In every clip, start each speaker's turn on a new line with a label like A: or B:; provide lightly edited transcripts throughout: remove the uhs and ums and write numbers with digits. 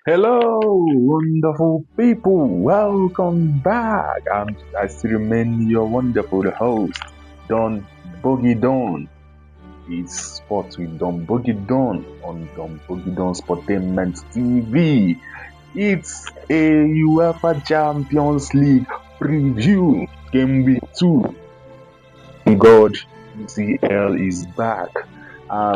A: Hello, wonderful people. Welcome back. I still remain your wonderful host, Don Boogie Don. It's Sports with Don Boogie Don on Don Boogie Don Sportainment TV. It's a UEFA Champions League preview. Game week 2. God, UCL is back.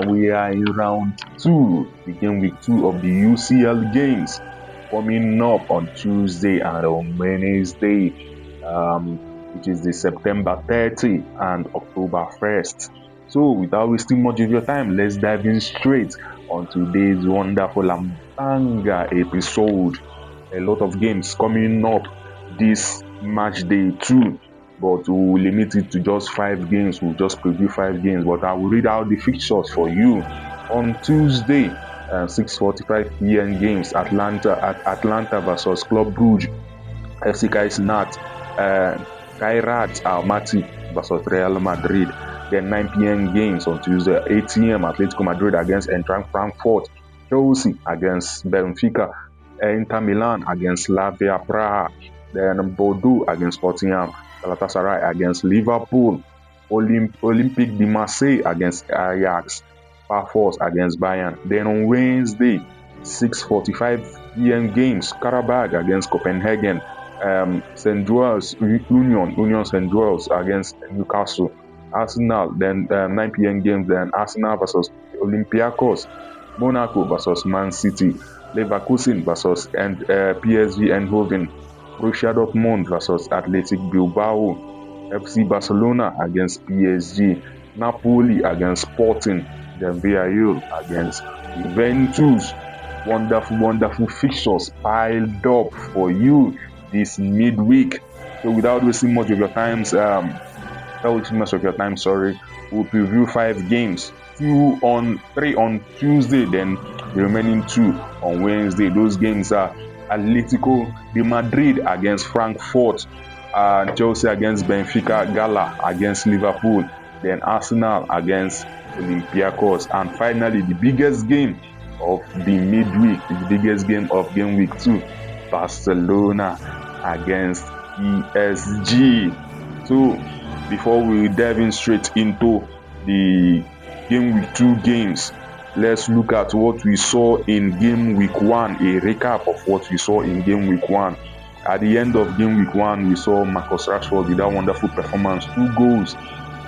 A: We are in round 2, the game week 2 of the UCL games, coming up on Tuesday and on Wednesday, which is the September 30 and October 1st. So, without wasting much of your time, let's dive in straight on today's wonderful and banger episode. A lot of games coming up this match day 2. But we'll limit it to just 5 games. We'll just preview 5 games. But I will read out the fixtures for you. On Tuesday, 6:45 p.m. games, Atlanta versus Club Brugge, FC Kaisenat, Kairat Almaty versus Real Madrid. Then 9 p.m. games on Tuesday, 8 p.m. Atletico Madrid against Eintracht Frankfurt, Chelsea against Benfica, Inter Milan against Slavia Praha, then Bordeaux against Tottenham, Galatasaray against Liverpool, Olympique de Marseille against Ajax, Pafos against Bayern. Then on Wednesday, 6:45 p.m. games, Karabag against Copenhagen, St. Joel's Union St. Joel's against Newcastle, Arsenal. Then 9 p.m. games, then Arsenal versus Olympiacos, Monaco versus Man City, Leverkusen versus PSV Eindhoven, Borussia Dortmund versus Athletic Bilbao, FC Barcelona against PSG, Napoli against Sporting, then Villarreal against Juventus. Wonderful fixtures piled up for you this midweek. So without wasting much of your time, we'll preview 5 games. 3 on Tuesday, then the remaining 2 on Wednesday. Those games are Atletico de Madrid against Frankfurt, Chelsea against Benfica, Gala against Liverpool, then Arsenal against Olympiacos, and finally the biggest game of the midweek, the biggest game of game week 2, Barcelona against PSG. So before we dive in straight into the game week 2 games, let's look at what we saw in game week 1, a recap of what we saw in game week 1. At the end of game week 1, we saw Marcus Rashford with that wonderful performance, 2 goals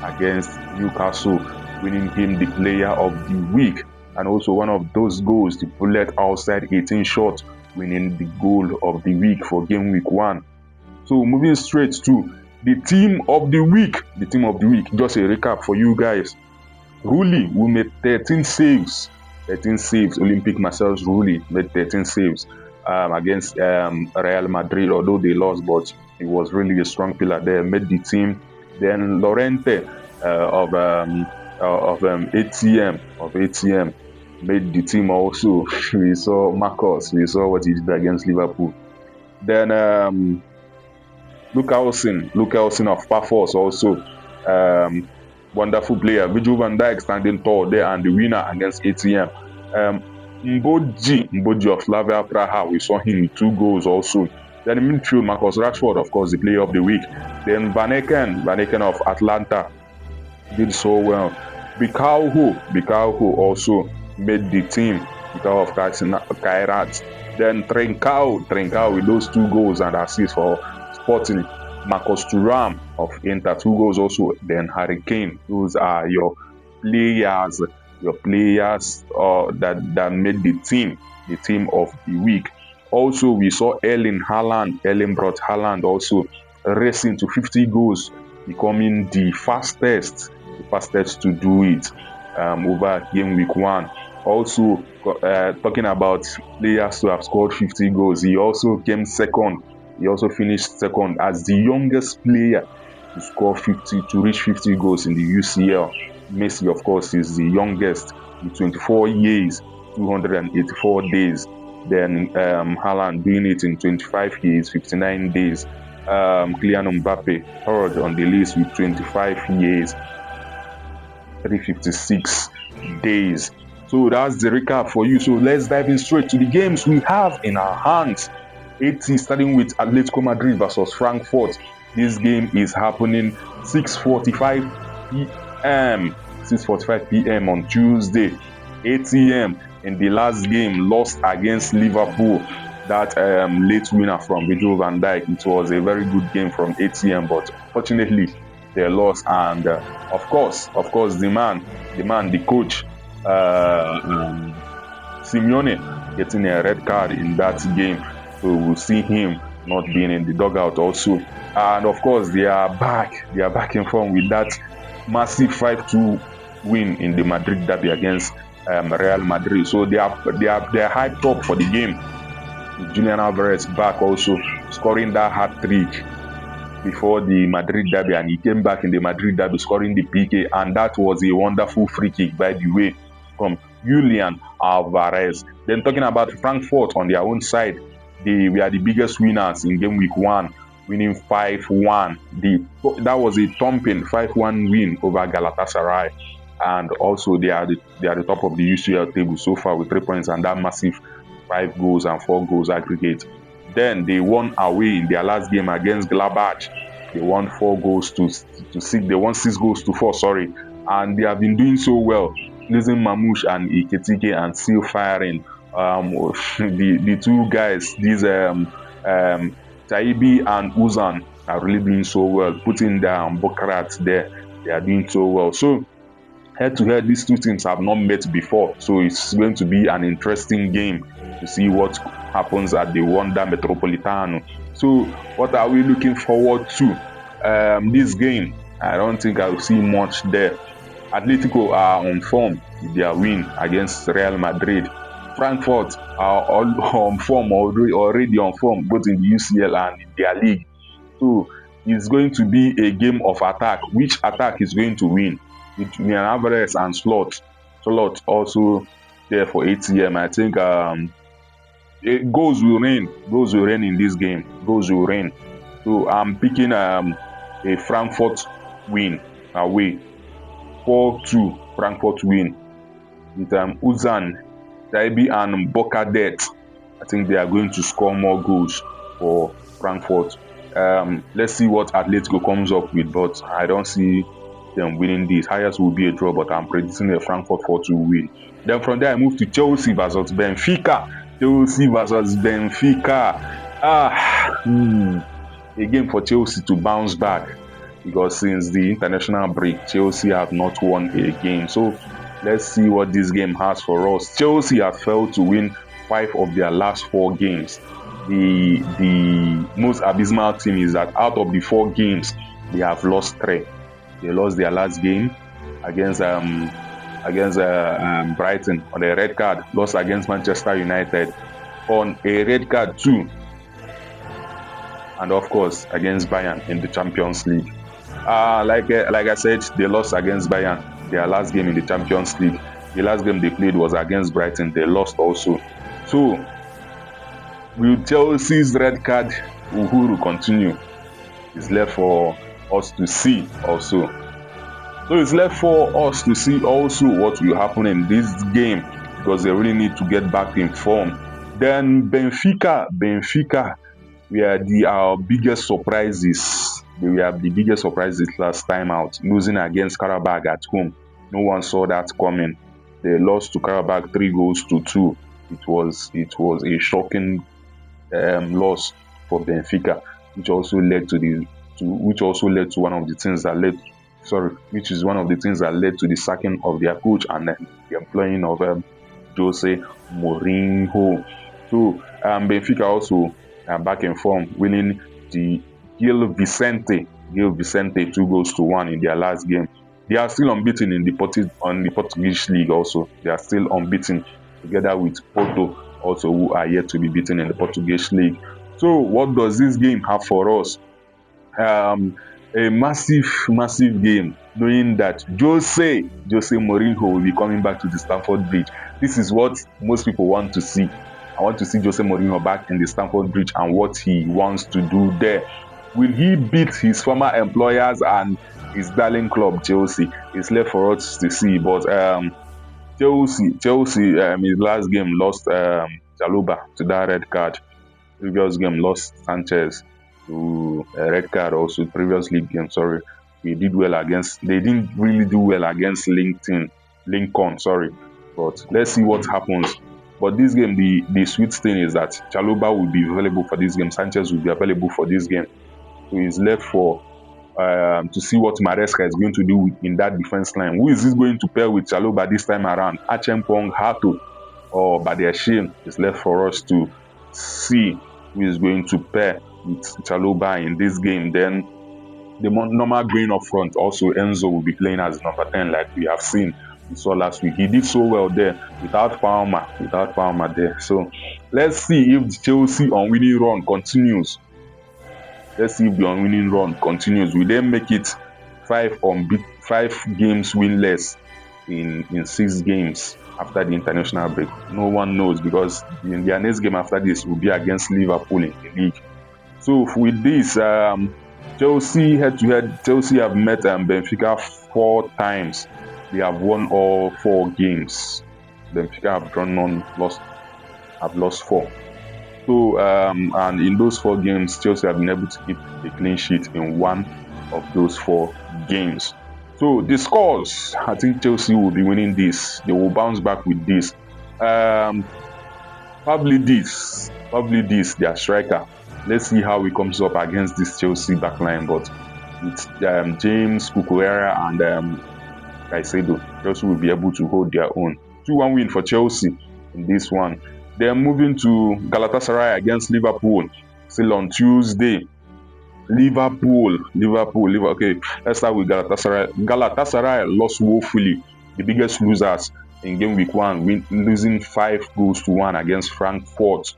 A: against Newcastle, winning him the player of the week. And also one of those goals, the bullet outside 18 shot, winning the goal of the week for game week 1. So moving straight to the team of the week. Just a recap for you guys. Rulli, who made 13 saves. Olympique Marseille's Rulli made 13 saves against Real Madrid, although they lost, but he was really a strong pillar there, made the team. Then Lorente of ATM made the team also. We saw Marcus, we saw what he did against Liverpool. Then Luke Elson of Pafos also. Wonderful player. Virgil van Dijk standing tall there and the winner against ATM. Mboji of Slavia Praha, we saw him with 2 goals also. Then in midfield, Marcus Rashford, of course, the player of the week. Then Van Eken of Atlanta did so well. Bikauho also made the team, Bikau of Kairat. Then Trincao with those 2 goals and assists for Sporting. Marcus Thuram of Inter, 2 goals also. Then Harry Kane. Those are your players that made the team of the week. Also, we saw Erling brought Haaland also racing to 50 goals, becoming the fastest to do it over game week 1. Also, talking about players who have scored 50 goals, he also came second. He also finished second as the youngest player to reach 50 goals in the UCL. Messi, of course, is the youngest with 24 years, 284 days. Then Haaland doing it in 25 years, 59 days. Kylian Mbappe, third on the list with 25 years, 356 days. So that's the recap for you. So let's dive in straight to the games we have in our hands. 80 starting with Atletico Madrid versus Frankfurt. This game is happening 6:45 p.m. 6:45 p.m. on Tuesday. 8 a.m. in the last game, lost against Liverpool. That late winner from Virgil van Dijk. It was a very good game from 8 a.m. but fortunately they lost. And of course, the coach, Simeone, getting a red card in that game. So we'll see him not being in the dugout also. And of course, they are back. They are back in form with that massive 5-2 win in the Madrid derby against Real Madrid. So they are hyped up for the game. Julian Alvarez back also scoring that hat-trick before the Madrid derby, and he came back in the Madrid derby scoring the PK, and that was a wonderful free kick, by the way, from Julian Alvarez. Then talking about Frankfurt on their own side, they were the biggest winners in game week 1, winning 5-1. That was a thumping 5-1 win over Galatasaray, and also they are the top of the UCL table so far with 3 points and that massive 5 goals and 4 goals aggregate. Then they won away in their last game against Gladbach. They won 4 goals to 6. They won 6 goals to 4. Sorry, and they have been doing so well, losing Mamouche and Iketike and still firing. The two guys, these Taibi and Uzan, are really doing so well. Putting down Bokrat there, they are doing so well. So head to head, these two teams have not met before, so it's going to be an interesting game to see what happens at the Wanda Metropolitano. So what are we looking forward to? This game, I don't think I will see much there. Atletico are on form with their win against Real Madrid. Frankfurt are all on form, already on form, both in the UCL and in their league. So it's going to be a game of attack. Which attack is going to win? Between Alvarez and Slot also there for ATM. I think goals will rain. Goals will rain in this game. Goals will rain. So I'm picking a Frankfurt win away. 4-2 Frankfurt win with Uzan, Taibi and Bokadet. I think they are going to score more goals for Frankfurt. Let's see what Atletico comes up with, but I don't see them winning this. Highest will be a draw, but I'm predicting a Frankfurt 4-2 win. Then from there I move to Chelsea versus Benfica. Chelsea versus Benfica. A game for Chelsea to bounce back, because since the international break, Chelsea have not won a game. So let's see what this game has for us. Chelsea have failed to win 5 of their last 4 games. The most abysmal thing is that out of the 4 games, they have lost 3. They lost their last game against Brighton on a red card, lost against Manchester United on a red card too, and of course against Bayern in the Champions League. Like I said, they lost against Bayern, their last game in the Champions League. The last game they played was against Brighton. They lost also. So will Chelsea's red card Uhuru continue? It's left for us to see also. So it's left for us to see also what will happen in this game, because they really need to get back in form. Then Benfica were our biggest surprises. They were the biggest surprises last time out, losing against Karabakh at home. No one saw that coming. They lost to Karabakh 3-2. It was a shocking loss for Benfica, which also led to one of the things that led to the sacking of their coach and the employing of Jose Mourinho. So Benfica also back in form, winning the Gil Vicente 2-1 in their last game. They are still unbeaten in the Portuguese league also. They are still unbeaten together with Porto also, who are yet to be beaten in the Portuguese league. So what does this game have for us? A massive game, knowing that Jose Mourinho will be coming back to the Stamford Bridge. This is what most people want to see. I want to see Jose Mourinho back in the Stamford Bridge and what he wants to do there. Will he beat his former employers and his darling club Chelsea? It's left for us to see. But Chelsea, his last game lost Chaluba to that red card. Previous game lost Sanchez to a red card also. Previous league game, sorry. They didn't really do well against Lincoln, sorry. But let's see what happens. But this game, the sweet thing is that Chaluba will be available for this game. Sanchez will be available for this game. So he's left for to see what Maresca is going to do in that defense line. Who is this going to pair with Chaluba this time around? Achempong, Hato, or Badiashile is left for us to see who is going to pair with Chaluba in this game. Then the normal green up front, also Enzo will be playing as number 10 like we have seen. We saw last week. He did so well there without Palmer there. So let's see if the Chelsea unwinning run continues. Let's see if the unwinning run continues. We then make it 5 games winless in 6 games after the international break. No one knows, because their next game after this will be against Liverpool in the league. So with this, Chelsea head-to-head, Chelsea have met Benfica 4 times. They have won all 4 games. Benfica have drawn none, have lost 4. So, and in those 4 games, Chelsea have been able to keep a clean sheet in 1 of those 4 games. So the scores, I think Chelsea will be winning this. They will bounce back with this. Probably this, their striker. Let's see how he comes up against this Chelsea backline. But with James, Cucurella, and Caicedo, Chelsea will be able to hold their own. 2-1 win for Chelsea in this one. Then moving to Galatasaray against Liverpool, still on Tuesday. Liverpool. Okay, let's start with Galatasaray. Galatasaray lost woefully, the biggest losers in game week 1, losing 5-1 against Frankfurt.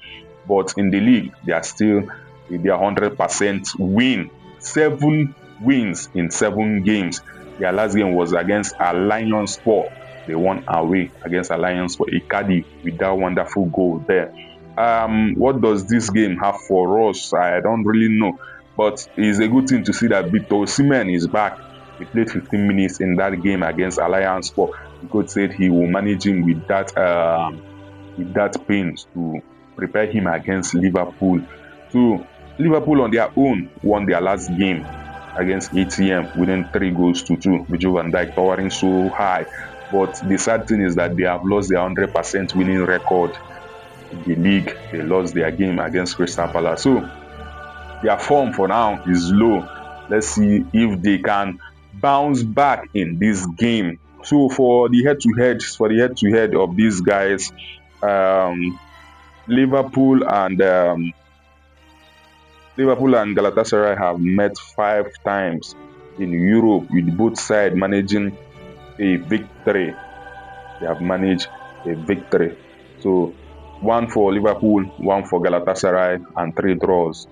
A: But in the league, they are still with their 100% win. 7 wins in 7 games. Their last game was against Allianspor. They won away against Allianspor Icardi with that wonderful goal there. What does this game have for us? I don't really know. But it's a good thing to see that Victor Osimhen is back. He played 15 minutes in that game against Allianspor. The coach said he will manage him with that pain to prepare him against Liverpool. So Liverpool on their own won their last game against ATM, winning 3-2, with Van Dijk towering so high. But the sad thing is that they have lost their 100% winning record in the league. They lost their game against Crystal Palace. So their form for now is low. Let's see if they can bounce back in this game. So for the head-to-head of these guys, Liverpool and Galatasaray have met 5 times in Europe, with both sides managing a victory. They have managed a victory. So 1 for Liverpool, 1 for Galatasaray, and 3 draws.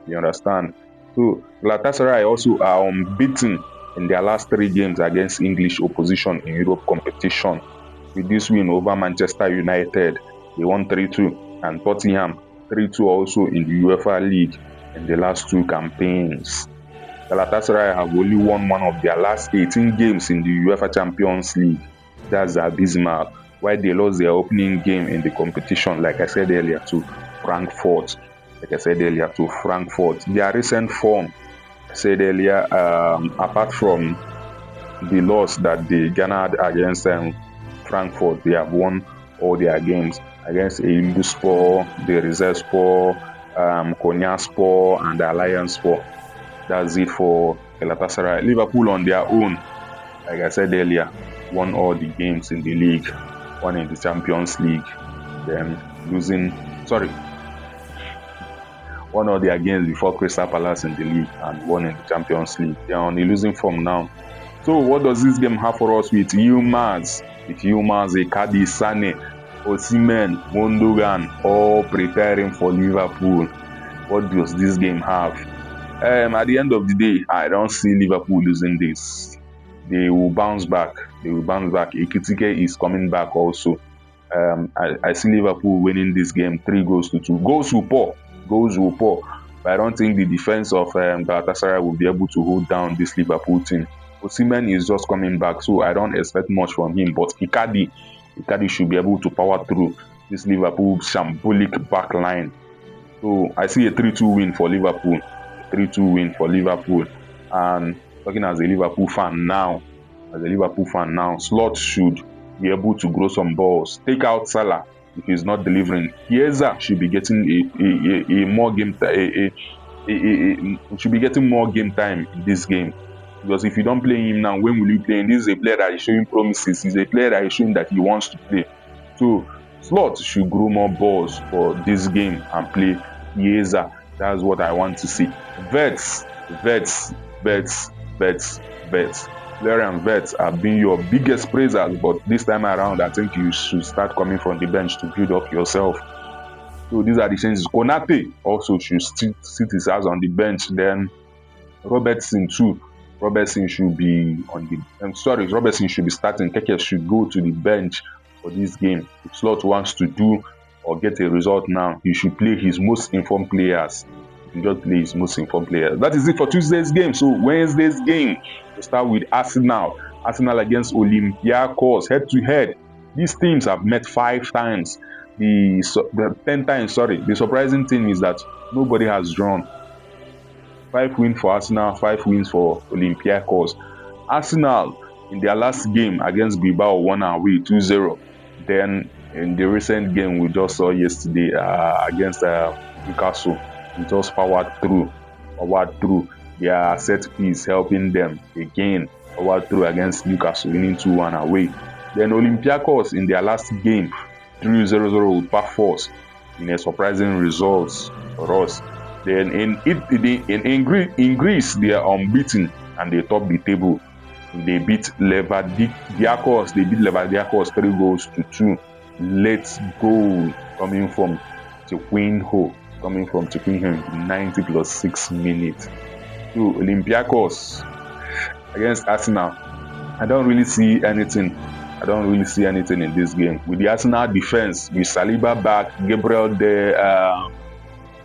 A: You understand? So Galatasaray also are unbeaten in their last 3 games against English opposition in Europe competition. With this win over Manchester United, they won 3-2, and Tottenham 3-2 also in the UEFA League in the last 2 campaigns. Galatasaray have only won 1 of their last 18 games in the UEFA Champions League. That's abysmal. Why they lost their opening game in the competition, like I said earlier, to Frankfurt. Their recent form, I said earlier, apart from the loss that they garnered against Frankfurt, they have won all their games against Elimbuspor, the Rizespor, Konyaspor, and the Allianspor. That's it for Galatasaray. Liverpool on their own, like I said earlier, won all the games in the league, one in the Champions League, then won all their games before Crystal Palace in the league, and won in the Champions League. They are on a losing form now. So what does this game have for us with Yilmaz, Icardi, Sane, Osimhen, Gundogan, all preparing for Liverpool? What does this game have? At the end of the day, I don't see Liverpool losing this. They will bounce back. Ekitike is coming back also. I see Liverpool winning this game 3-2. Goals will pour. But I don't think the defense of Galatasaray will be able to hold down this Liverpool team. Osimhen is just coming back, so I don't expect much from him. But Icardi should be able to power through this Liverpool shambolic back line. So I see a 3-2 win for Liverpool. 3-2 win for Liverpool. And talking as a Liverpool fan now, Slot should be able to grow some balls. Take out Salah if he's not delivering. Chiesa should be getting more game should be getting more game time in this game. Because if you don't play him now, when will you play him? This is a player that is showing promises. He's a player that is showing that he wants to play. So Slot should grow more balls for this game and play Chiesa. That's what I want to see. Vets. Florian Vets have been your biggest praisers, but this time around, I think you should start coming from the bench to build up yourself. So these are the changes. Konate also should sit his ass on the bench. Then Robertson too. Robertson should be Robertson should be starting. Keke should go to the bench for this game. If Slot wants to do or get a result now, he should play his most informed players. He just play his most informed players. That is it for Tuesday's game. So Wednesday's game, we start with Arsenal. Arsenal against Olympiacos, head to head. These teams have met 5 times. The 10 times. The surprising thing is that nobody has drawn. 5 wins for Arsenal, 5 wins for Olympiacos. Arsenal in their last game against Bilbao won away 2-0. Then in the recent game we just saw yesterday against Newcastle, we just powered through their set piece, helping them again powered through against Newcastle, winning 2-1 away. Then Olympiacos in their last game drew 0-0 with Park Force in a surprising result for us. Then in Greece, they are unbeaten and they top the table. They beat Levadia-Diakos. 3-2. Let's go. Coming from Tiquinho. 90 plus 6 minutes. To Olympiacos against Arsenal. I don't really see anything in this game. With the Arsenal defense, with Saliba back, Gabriel there,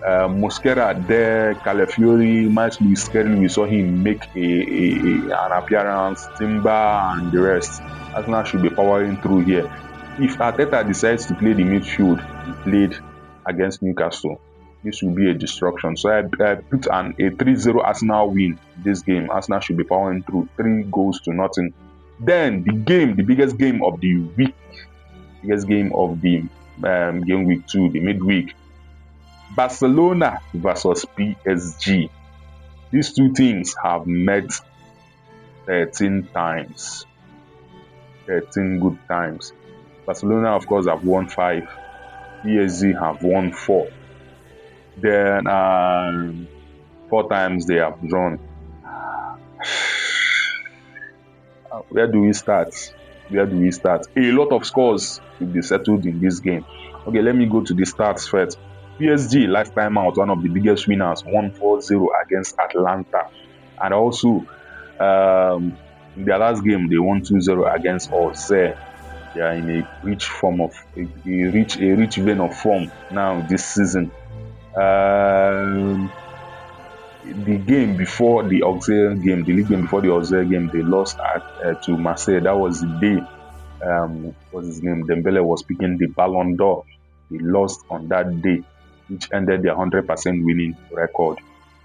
A: Mosquera there, Calafiori, Miles Lewis Skelly, we saw him make an appearance, Timber and the rest. Arsenal should be powering through here. If Arteta decides to play the midfield he played against Newcastle, this will be a destruction. So I put a 3-0 Arsenal win this game. Arsenal should be powering through 3-0. Then the biggest game of the week, game week 2, the midweek. Barcelona versus PSG. These two teams have met 13 times. 13 good times. Barcelona, of course, have won 5. PSG have won 4. Then 4 times they have drawn. Where do we start? A lot of scores will be settled in this game. Okay, let me go to the stats first. PSG last time out, one of the biggest winners, won 4-0 against Atlanta, and also in their last game they won 2-0 against Auxerre. They are in a rich vein of form now this season. The game before the Auxerre game, the league game before the Auxerre game, they lost to Marseille. That was the day what's his name, Dembele was picking the Ballon d'Or. They lost on that day, which ended their 100% winning record.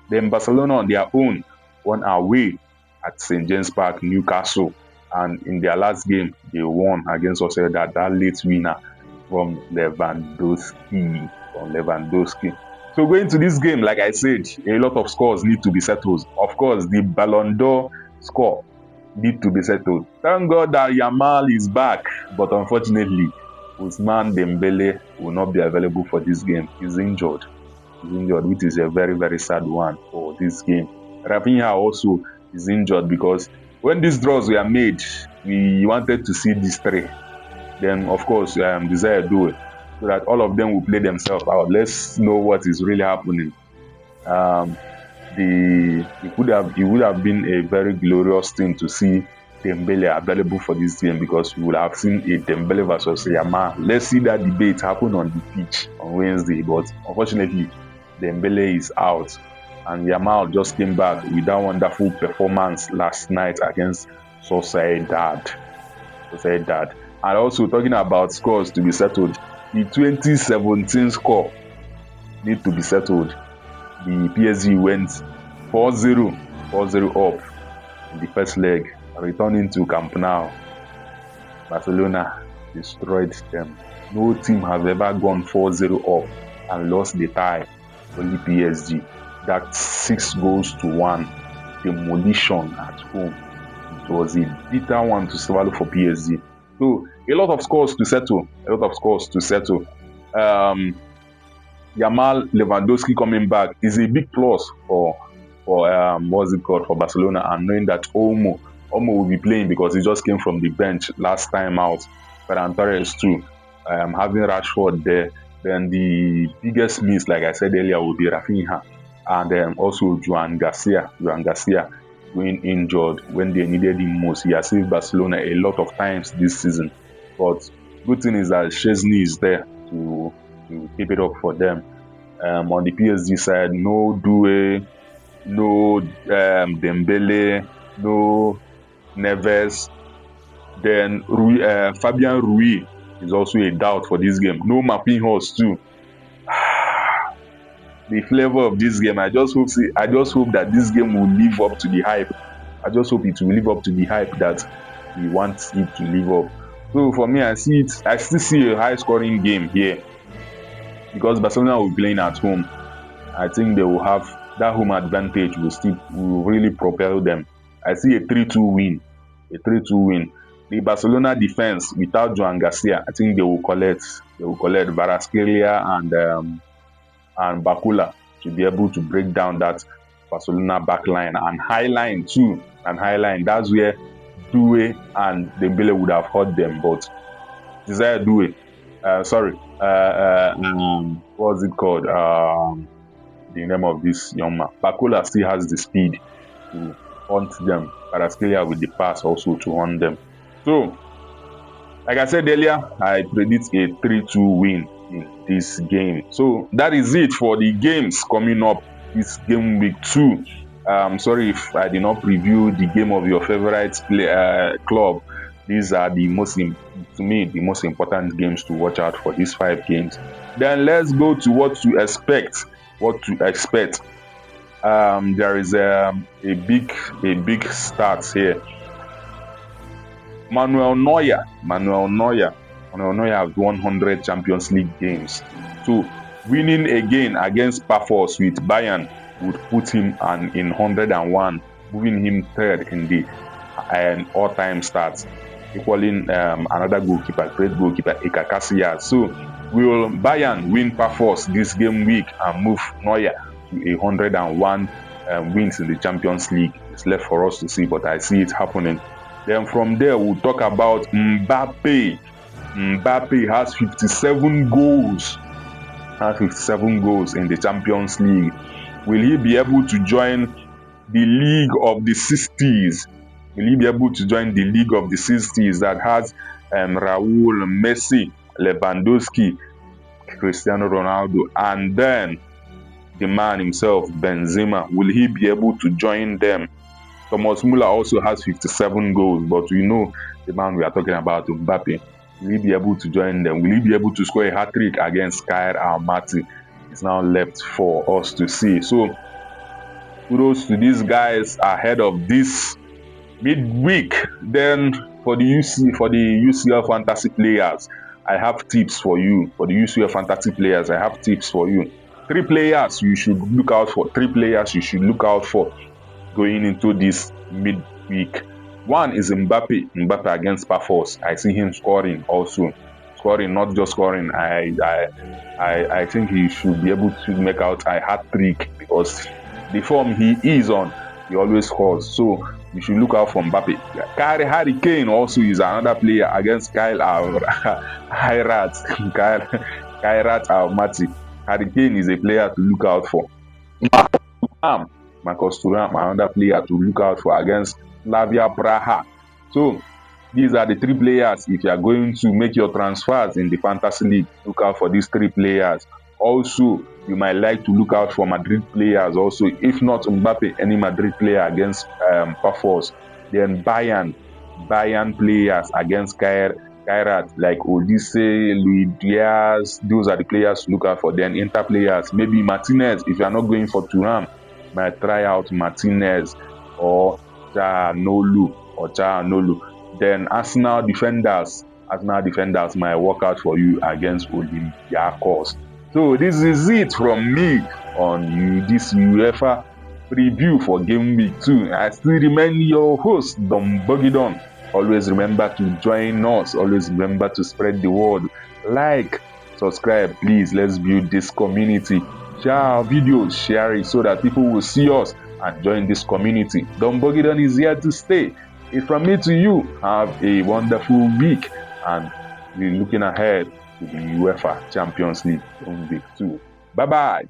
A: Then Barcelona on their own won away at St. James Park, Newcastle, and in their last game they won against Auxerre, that late winner from Lewandowski. So going to this game, like I said, a lot of scores need to be settled. Of course, the Ballon d'Or score need to be settled. Thank God that Yamal is back, but unfortunately, Ousmane Dembele will not be available for this game. He's injured, which is a very, very sad one for this game. Rafinha also is injured because when these draws were made, we wanted to see these 3. Then, of course, Desire do it, so that all of them will play themselves out. Let's know what is really happening. It would have been a very glorious thing to see Dembele available for this game, because we would have seen a Dembele versus Yamal. Let's see that debate happen on the pitch on Wednesday, but unfortunately Dembele is out And Yamal just came back with that wonderful performance last night against Sociedad. And also talking about scores to be settled, the 2017 score need to be settled. The PSG went 4-0 up in the first leg, returning to Camp Nou. Barcelona destroyed them. No team has ever gone 4-0 up and lost the tie. Only PSG. That 6-1 demolition at home. It was a bitter one to swallow for PSG. So a lot of scores to settle. Yamal Lewandowski coming back is a big plus for Barcelona, and knowing that Olmo will be playing because he just came from the bench last time out. Ferran Torres too, having Rashford there. Then the biggest miss, like I said earlier, will be Rafinha, and also Joan Garcia going injured when they needed him most. He has saved Barcelona a lot of times this season. But good thing is that Szczesny is there to keep it up for them. On the PSG side, no Doué, no Dembele, no Neves. Then Fabian Ruiz is also a doubt for this game. No Marquinhos too. The flavor of this game, I just hope that this game will live up to the hype. I just hope it will live up to the hype that we want it to live up. So for me, I still see a high scoring game here because Barcelona will be playing at home. I think they will have that home advantage will really propel them. I see a 3-2 win. The Barcelona defense without Joan Garcia, I think they will collect Varaskelia and Bakula to be able to break down that Barcelona backline and highline too. That's where Doué and Dembele would have hurt them, but Desire Doué, what's it called? The name of this young man. Bakula still has the speed to hunt them. Varaskelia with the pass also to hunt them. So, like I said earlier, I predict a 3-2 win in this game. So that is it for the games coming up this game week 2. Sorry if I did not preview the game of your favorite club. These are the most important games to watch out for these 5 games. Then let's go to what to expect. There is a big start here. Manuel Neuer has 100 Champions League games. So winning again against Pafos with Bayern would put him in 101, moving him third in the all-time stats, equaling another great goalkeeper, Iker Casillas. So will Bayern win Pafos this game week and move Neuer to 101 wins in the Champions League? It's left for us to see, but I see it happening. Then from there, we'll talk about Mbappe. Mbappe has 57 goals. In the Champions League. Will he be able to join the League of the 60s? That has Raul, Messi, Lewandowski, Cristiano Ronaldo, and then the man himself, Benzema? Will he be able to join them? Thomas Müller also has 57 goals, but we know the man we are talking about, Mbappe. Will he be able to join them? Will he be able to score a hat-trick against Kyle Almaty? It's now left for us to see. So, kudos to these guys ahead of this midweek. Then for the UCL Fantasy players, I have tips for you. 3 players you should look out for. Going into this midweek. One is Mbappe against Pafos. I see him scoring, not just scoring. I think he should be able to make out a hat-trick because the form he is on, he always scores. So you should look out for Mbappe. Harry Kane also is another player against Kyle Almaty. Harry Kane is a player to look out for. Marcus Thuram, another player to look out for against Slavia Praha. So these are the 3 players. If you are going to make your transfers in the Fantasy League, look out for these 3 players. Also, you might like to look out for Madrid players also. If not Mbappe, any Madrid player against Pafos. Then Bayern players against Kairat, like Odise, Luis Diaz. Those are the players to look out for. Then Inter players, maybe Martinez. If you are not going for Thuram, might try out Martinez or Chanolu. Then Arsenal defenders might work out for you against Olympiacos. So this is it from me on this UEFA preview for game week 2. I still remain your host, Don Bogidon. Always remember to join us. Always remember to spread the word. Like, subscribe, please. Let's build this community. Share our videos, share it so that people will see us and join this community. Don Bogidon is here to stay. From me to you, have a wonderful week, and we're looking ahead to the UEFA Champions League in week 2. Bye-bye.